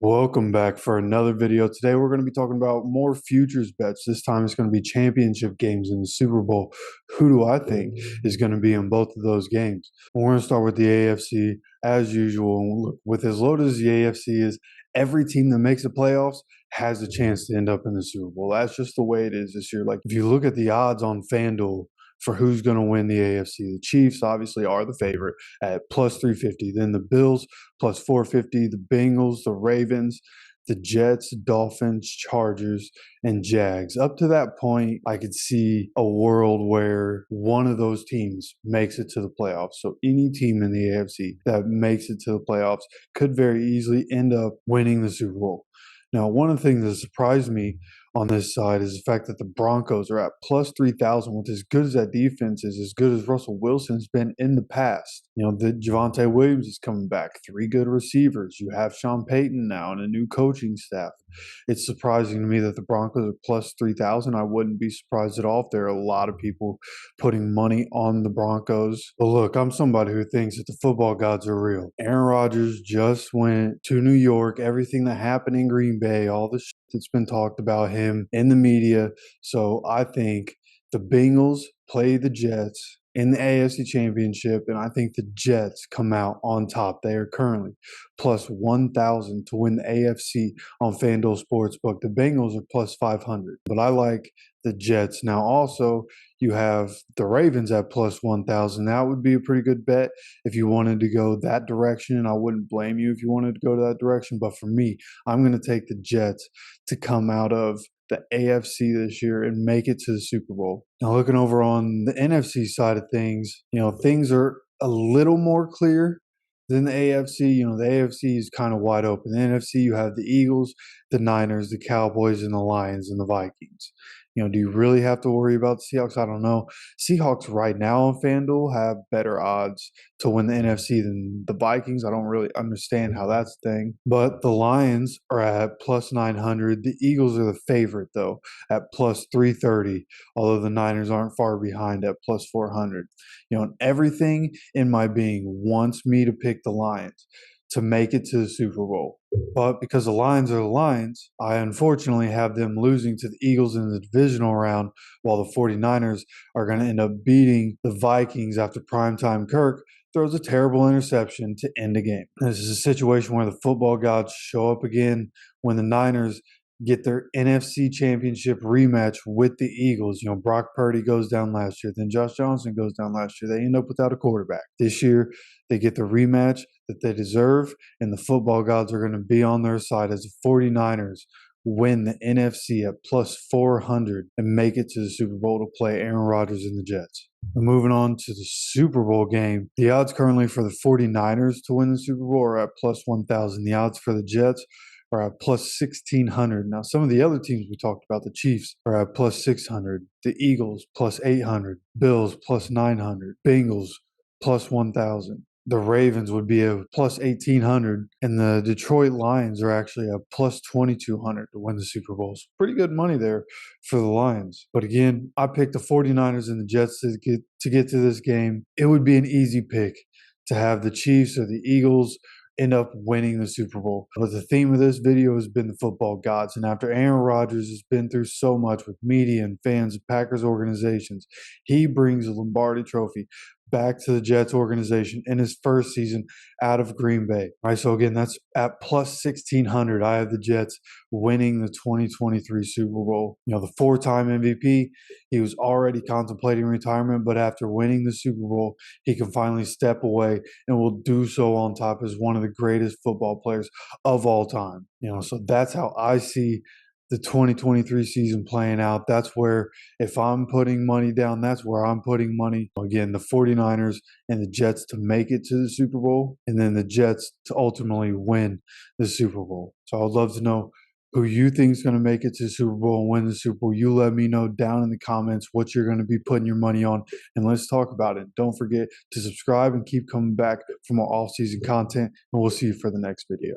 Welcome back for another video. Today we're going to be talking about more futures bets. This time it's going to be championship games in the Super Bowl. Who do I think is going to be in both of those games? We're going to start with the AFC as usual. And look, with as loaded as the AFC is, every team that makes the playoffs has a chance to end up in the Super Bowl. That's just the way it is this year. Like if you look at the odds on FanDuel for who's going to win the AFC, the Chiefs obviously are the favorite at plus 350. Then the Bills plus 450, the Bengals, the Ravens, the Jets, Dolphins, Chargers, and Jags. Up to that point, I could see a world where one of those teams makes it to the playoffs. So any team in the AFC that makes it to the playoffs could very easily end up winning the Super Bowl. Now, one of the things that surprised me on this side is the fact that the Broncos are at plus 3,000 with as good as that defense is, as good as Russell Wilson's been in the past. You know, the Javonte Williams is coming back, 3 good receivers. You have Sean Payton now and a new coaching staff. It's surprising to me that the Broncos are plus 3,000. I wouldn't be surprised at all if there are a lot of people putting money on the Broncos. But look, I'm somebody who thinks that the football gods are real. Aaron Rodgers just went to New York. Everything that happened in Green Bay, all the shit that's been talked about him in the media. So I think the Bengals play the Jets in the AFC Championship, and I think the Jets come out on top. They are currently plus 1,000 to win the AFC on FanDuel Sportsbook. The Bengals are plus 500, but I like the Jets. Now, also, you have the Ravens at plus 1,000. That would be a pretty good bet if you wanted to go that direction, and I wouldn't blame you if you wanted to go to that direction. But for me, I'm going to take the Jets to come out of the AFC this year and make it to the Super Bowl. Now, looking over on the NFC side of things, things are a little more clear than the AFC. The AFC is kind of wide open. The NFC, you have the Eagles, the Niners, the Cowboys, and the Lions and the Vikings. Do you really have to worry about the Seahawks? I don't know. Seahawks right now on FanDuel have better odds to win the NFC than the Vikings. I don't really understand how that's a thing. But the Lions are at plus 900. The Eagles are the favorite, though, at plus 330, although the Niners aren't far behind at plus 400. And everything in my being wants me to pick the Lions to make it to the Super Bowl. But because the Lions are the Lions, I unfortunately have them losing to the Eagles in the divisional round, while the 49ers are going to end up beating the Vikings after primetime Kirk throws a terrible interception to end the game. This is a situation where the football gods show up again when the Niners get their NFC Championship rematch with the Eagles. Brock Purdy goes down last year. Then Josh Johnson goes down last year. They end up without a quarterback. This year, they get the rematch that they deserve, and the football gods are going to be on their side as the 49ers win the NFC at plus 400 and make it to the Super Bowl to play Aaron Rodgers and the Jets. And moving on to the Super Bowl game, the odds currently for the 49ers to win the Super Bowl are at plus 1,000. The odds for the Jets are at plus 1,600. Now, some of the other teams we talked about, the Chiefs, are at plus 600. The Eagles, plus 800. Bills, plus 900. Bengals, plus 1,000. The Ravens would be a plus 1,800, and the Detroit Lions are actually a plus 2,200 to win the Super Bowl. So pretty good money there for the Lions. But again, I picked the 49ers and the Jets to get to this game. It would be an easy pick to have the Chiefs or the Eagles end up winning the Super Bowl. But the theme of this video has been the football gods. And after Aaron Rodgers has been through so much with media and fans and Packers organizations, he brings the Lombardi Trophy back to the Jets organization in his first season out of Green Bay. All right, so again, that's at plus 1,600. I have the Jets winning the 2023 Super Bowl. The 4-time MVP, he was already contemplating retirement, but after winning the Super Bowl, he can finally step away and will do so on top as one of the greatest football players of all time. So that's how I see the 2023 season playing out. That's where, if I'm putting money down, that's where I'm putting money. Again, the 49ers and the Jets to make it to the Super Bowl, and then the Jets to ultimately win the Super Bowl. So I'd love to know who you think is going to make it to the Super Bowl and win the Super Bowl. You let me know down in the comments what you're going to be putting your money on, and let's talk about it. Don't forget to subscribe and keep coming back for more off-season content, and we'll see you for the next video.